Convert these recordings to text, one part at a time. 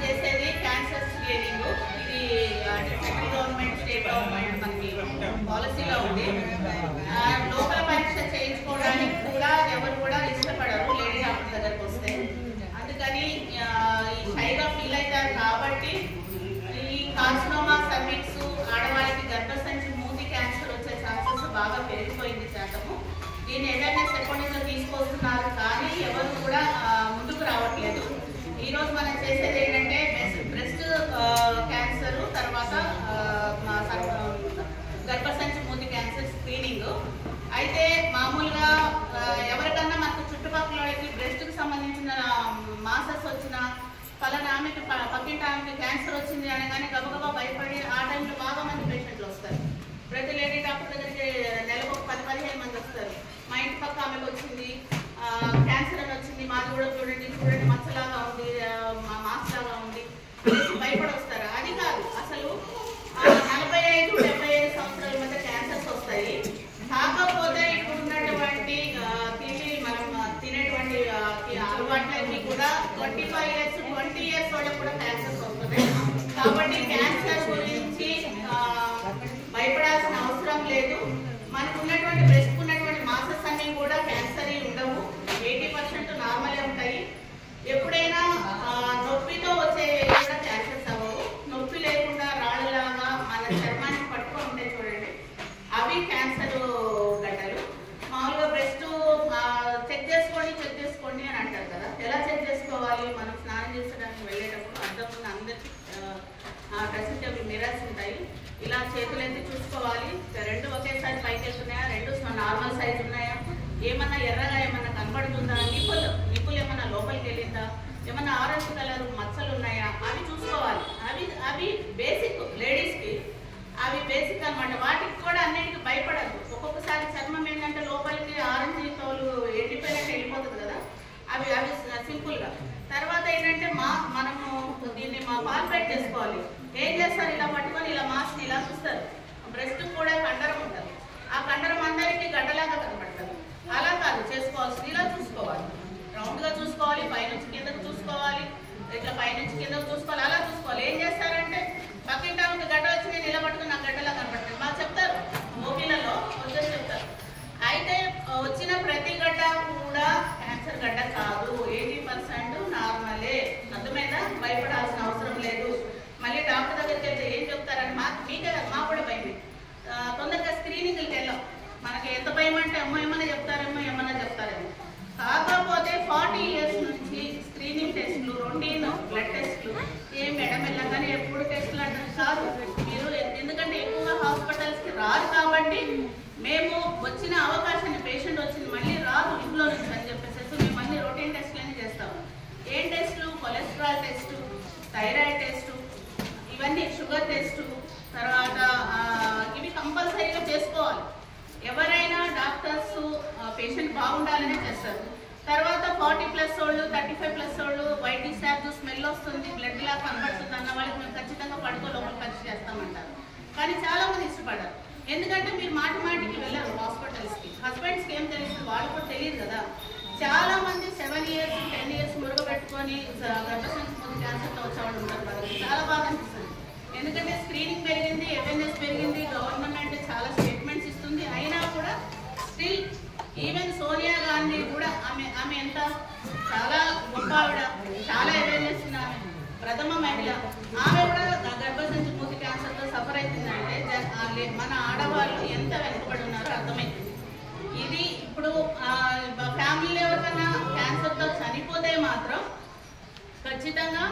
చేసేది cancer screening. ఇది central government, state government మనకి పాలసీలో ఉంది. లోపల పరీక్ష చేయించుకోవడానికి కూడా ఎవరు కూడా ఇష్టపడరు లేడీ డాక్టర్ దగ్గరకు వస్తే. అందుకని షైగా ఫీల్ అవుతారు. కాబట్టి ఈ కార్సినోమా సర్విక్స్, ఆడవాళ్ళకి గర్భసంచి మూతి క్యాన్సర్ వచ్చే ఛాన్సెస్ బాగా పెరిగిపోయింది శాతము. దీన్ని అవేర్నెస్ ఎప్పటి నుంచో తీసుకొస్తున్నారు, కానీ ఎవరు కూడా ముందుకు రావట్లేదు. ఈరోజు మనం చేసేది ఏంటంటే బ్రెస్ట్ క్యాన్సర్, తర్వాత గర్భసంచి మూతి క్యాన్సర్ స్క్రీనింగ్. అయితే మామూలుగా ఎవరికన్నా మనకు చుట్టుపక్కల వాళ్ళకి బ్రెస్ట్కి సంబంధించిన మాసెస్ వచ్చిన పలానా ఆమెకి పక్కింటి ఆమెకి క్యాన్సర్ వచ్చింది అనగానే గబగబా భయపడి ఆ టైంలో బాగా మంది పేషెంట్లు వస్తారు. ప్రతి లేడీ డాక్టర్ దగ్గరికి నెలకు 10-15 మంది వస్తారు. మా ఇంటి పక్క ఆమెకు వచ్చింది క్యాన్సర్ అని వచ్చింది, మాది కూడా చూడండి మచ్చలాగా ఉంది, మాస్ లాగా ఉంది, భయపడి వస్తారు. అది కాదు, అసలు 45-75 సంవత్సరాల మధ్య క్యాన్సర్స్ వస్తాయి. కాకపోతే ఇప్పుడు ఉన్నటువంటి మనం తినేటువంటి అలవాట్లన్నీ కూడా 25 years 20 years వాళ్ళకి కూడా క్యాన్సర్స్ వస్తున్నాయి. కాబట్టి క్యాన్సర్ గురించి భయపడాల్సిన అవసరం లేదు. మనకు ఉన్నటువంటి బ్రెస్ట్ ఉన్నటువంటి మాసెస్ అన్ని కూడా క్యాన్సర్ ఉండవు, 80% నార్మలే ఉంటాయి. ఎప్పుడైనా నొప్పితో వచ్చే కూడా క్యాన్సర్స్ అవ్వవు. నొప్పి లేకుండా రాళ్ళలాగా మన చర్మానికి పట్టుకొని ఉంటాయి చూడండి, అవి క్యాన్సర్ గడ్డలు. మామూలుగా బ్రెస్ట్ చెక్ చేసుకోండి అని అంటారు కదా. ఎలా చెక్ చేసుకోవాలి? మనం స్నానం చేసడానికి వెళ్ళేటప్పుడు అద్దం అందరికీ డ్రెస్సింగ్ టేబుల్ మిర్రర్స్ ఉంటాయి. ఇలా చేతులు ఎత్తి చూసుకోవాలి, రెండు ఒకేసారి పైకి వెళ్తున్నాయా, రెండు నార్మల్ సైజ్ ఉన్నాయా, ఏమన్నా ఎర్రగా ఏమన్నా కనబడుతుందా, నిప్పులు ఏమన్నా లోపలికి వెళ్ళిందా, ఏమన్నా ఆరెంజ్ కలర్ మచ్చలు ఉన్నాయా, అవి చూసుకోవాలి. అవి బేసిక్ లేడీస్కి, అవి బేసిక్ అనమాట. వాటికి కూడా అన్నిటికీ భయపడదు. ఒక్కొక్కసారి చర్మం ఏంటంటే లోపలికి ఆరెంజ్ తోలు ఎండిపోయినట్టు వెళ్ళిపోతుంది కదా, అవి సింపుల్గా. తర్వాత ఏంటంటే మనము దీన్ని పాల్పేట్ చేసుకోవాలి. ఏం చేస్తారు? ఇలా పట్టుకొని ఇలా మాస్ని ఇలా చూస్తారు. బ్రెస్ట్ కూడా కండరం ఉంటుంది, ఆ కండరం అందరికీ గడ్డలాగా కనపడుతుంది. అలా కాదు చేసుకోవాల్సింది, ఇలా చూసుకోవాలి, రౌండ్గా చూసుకోవాలి, పైనుంచి కిందకు చూసుకోవాలి, ఇట్లా పైనుంచి కిందకు చూసుకోవాలి, అలా చూసుకోవాలి. ఏం చేస్తారంటే పక్కింటి ఆమెకి గడ్డ వచ్చి నేను ఇలా పట్టుకుని నాకు గడ్డలా కనపడుతుంది మాకు చెప్తారు, ఓపీలలో వచ్చేసి చెప్తారు. అయితే వచ్చిన ప్రతి గడ్డ కూడా క్యాన్సర్ గడ్డ కాదు, 80% నార్మలే. అర్థమైందా? భయపడాల్సిన అవసరం లేదు. మళ్ళీ డాక్టర్ దగ్గరికి వెళ్తే ఏం చెప్తారని మీకే కదా, మాకు కూడా భయం. తొందరగా స్క్రీనింగ్కి వెళ్ళాం. మనకి ఎంత భయం అంటే అమ్మో ఏమన్నా చెప్తారేమో. కాకపోతే 40 years నుంచి స్క్రీనింగ్ టెస్టులు, రొటీన్ బ్లడ్ టెస్టులు, ఏం మేడం వెళ్ళగానే ఎప్పుడు టెస్టులు అంటే కాదు. మీరు ఎందుకంటే ఎక్కువగా హాస్పిటల్స్కి రారు కాబట్టి మేము వచ్చిన అవకాశాన్ని, పేషెంట్ వచ్చింది మళ్ళీ రాదు ఇంట్లో నుంచి అని చెప్పేసి మేము మళ్ళీ రొటీన్ టెస్టులన్నీ చేస్తాము. ఏం టెస్టులు? కొలెస్ట్రాల్ టెస్టు, థైరాయిడ్ టెస్టు, ఇవన్నీ షుగర్ టెస్టు, తర్వాత ఇవి కంపల్సరీగా చేసుకోవాలి. ఎవరైనా డాక్టర్స్ పేషెంట్ బాగుండాలనే చేస్తారు. తర్వాత 40+ వాళ్ళు, 35+ వాళ్ళు వైట్ శాప్ స్మెల్ వస్తుంది, బ్లడ్ లా కనబడుతుంది అన్న వాళ్ళకి మేము ఖచ్చితంగా పడుకో లోపల పరీక్ష చేస్తామంటారు. కానీ చాలా మంది ఇష్టపడరు. ఎందుకంటే మీరు మాటికి వెళ్ళరు హాస్పిటల్స్కి. హస్బెండ్స్కి ఏం తెలుస్తుంది? వాళ్ళు కూడా తెలియదు కదా. చాలా మంది 7 years 10 years మురుగ పెట్టుకొని గర్భసంచి మూతి క్యాన్సర్తో వచ్చేవాళ్ళు ఉంటారు కదా. చాలా బాగా అనిపిస్తుంది. ఎందుకంటే స్క్రీనింగ్ పెరిగింది, అవేర్నెస్ పెరిగింది, గవర్నమెంట్ చాలా స్టేట్మెంట్స్ ఇస్తుంది. అయినా కూడా స్టిల్ ఈవెన్ సోనియా గాంధీ కూడా ఆమె ఎంత చాలా గొప్ప ఆవిడ, చాలా అవేర్నెస్ ఉన్న ఆమె, ప్రథమ మహిళ. ఆమె కూడా గర్భసంచి మూతి క్యాన్సర్తో సఫర్ అవుతుందంటే మన ఆడవాళ్ళు ఎంత వెనుకబడి ఉన్నారో అర్థమవుతుంది. ఇది ఇప్పుడు ఫ్యామిలీలో ఎవరికైనా క్యాన్సర్తో చనిపోతే మాత్రం ఖచ్చితంగా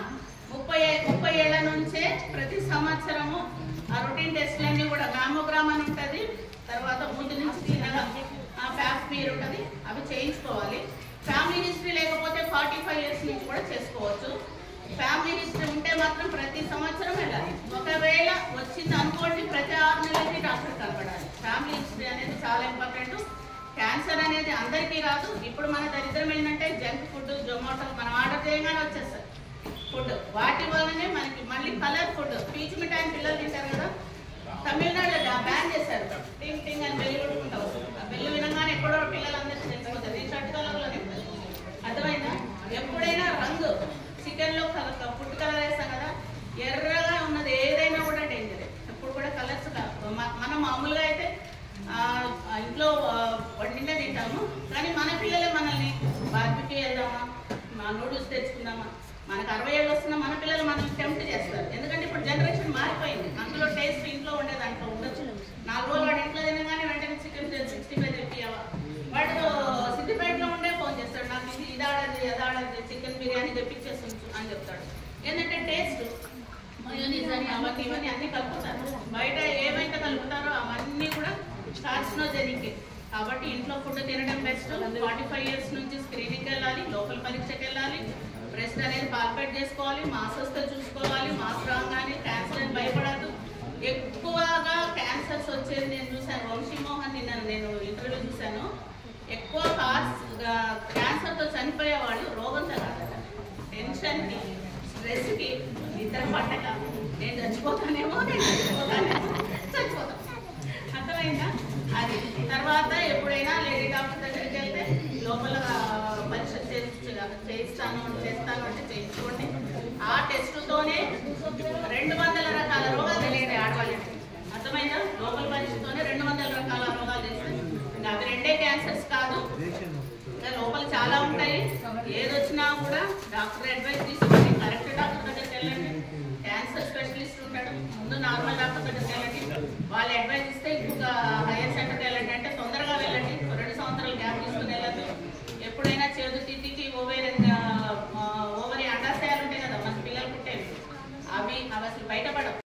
30 ఏళ్ల నుంచే ప్రతి సంవత్సరము ఆ రొటీన్ టెస్టులన్నీ కూడా మ్యామోగ్రామ్ అని ఉంటుంది, తర్వాత ముందు నుంచి చిన్నగా ప్యాస్మీర్ ఉంటుంది, అవి చేయించుకోవాలి. ఫ్యామిలీ హిస్టరీ లేకపోతే 45 years నుంచి కూడా చేసుకోవచ్చు. ఫ్యామిలీ హిస్టరీ ఉంటే మాత్రం ప్రతి సంవత్సరం వెళ్ళాలి. ఒకవేళ వచ్చింది అనుకోండి ప్రతి 6 నెలలకి డాక్టర్ కనపడాలి. ఫ్యామిలీ హిస్టరీ అనేది చాలా ఇంపార్టెంట్. క్యాన్సర్ అనేది అందరికీ రాదు. ఇప్పుడు మన దరిద్రం ఏంటంటే జంక్ ఫుడ్, జొమాటో మనం ఆర్డర్ చేయగానే వచ్చేస్తారు ఫుడ్. వాటి వల్లనే మనకి మళ్ళీ కలర్ ఫుడ్, పీచు మిఠాయి పిల్లలు తింటారు కదా, తమిళనాడులో బ్యాన్ చేశారు. టింగ్ టింగ్ అని బెల్లి కొట్టుకుంటావు. ఆ బెల్లి వినగానే ఎక్కడో పిల్లలందరికీ తెలిసిపోతుంది. ఈ షర్ట్ కలర్లోనే అర్థమైందా? ఎప్పుడైనా రంగు చికెన్లో ఫుడ్ కలర్ వేస్తాం నూడిల్స్ తెచ్చుకుందామా. మనకు 60 ఏళ్ళు వస్తున్నా మన పిల్లలు మనం టెంప్ట్ చేస్తారు. ఎందుకంటే ఇప్పుడు జనరేషన్ మారిపోయింది. అందులో టేస్ట్ ఇంట్లో ఉండే దాంట్లో ఉండొచ్చు. 4 రోజులు వాడు ఇంట్లో తినగానే వెంటనే చికెన్ 65 తెప్పియావా. వాడు సిద్దిపేటలో ఉండే ఫోన్ చేస్తాడు, నాకు ఇది ఆడది చికెన్ బిర్యానీ తెప్పించేస్తుంది అని చెప్తాడు. ఏంటంటే టేస్ట్ మయోనీస్ అని అవన్నీ ఇవన్నీ అన్ని కలుపుతారు. బయట ఏమైతే కలుపుతారో అవన్నీ కూడా కార్సినోజెనిక్. కాబట్టి ఇంట్లో ఫుడ్ తినడం బెస్ట్. 45 ఇయర్స్ నుంచి స్క్రీనింగ్కి వెళ్ళాలి, లోకల్ పరీక్షకి వెళ్ళాలి, బ్రెస్ట్ అనేది పాల్పేట్ చేసుకోవాలి, మాస్ వస్తే చూసుకోవాలి. మాస్ రాగానే క్యాన్సర్ అని భయపడద్దు. ఎక్కువగా క్యాన్సర్స్ వచ్చేది నేను చూశాను. వంశీమోహన్ నిన్న నేను ఇంటర్వ్యూ చూశాను. ఎక్కువ క్యాన్సర్తో చనిపోయే వాళ్ళు రోగంతో కాదట, టెన్షన్కి స్ట్రెస్కి నిద్ర పట్టక నేను చచ్చిపోతానేమో చచ్చిపోతాం. అర్థమైందా? అది తర్వాత ఎప్పుడైనా లేడీ డాక్టర్ దగ్గరికి వెళ్తే లోపల పరీక్ష చేస్తాను అంటే చేయించుకోండి. ఆ టెస్టుతోనే 200 రకాల రోగాలు తెలియదు ఆడవాళ్ళకి. అర్థమైందా? లోపల పరీక్షతోనే 200 రకాల రోగాలు తెలుస్తాయి. ఇంకా అవి 2 క్యాన్సర్స్ కాదు, ఇంకా లోపల చాలా ఉంటాయి. ఏదొచ్చినా కూడా డాక్టర్ అడ్వైస్ తీసుకోండి. కరెక్ట్ డాక్టర్ దగ్గరికి వెళ్ళండి. క్యాన్సర్ స్పెషలిస్ట్ ఉంటాడు, ముందు నార్మల్ డాక్టర్ దగ్గరికి వెళ్ళండి. వాళ్ళు అడ్వైస్ ఇస్తే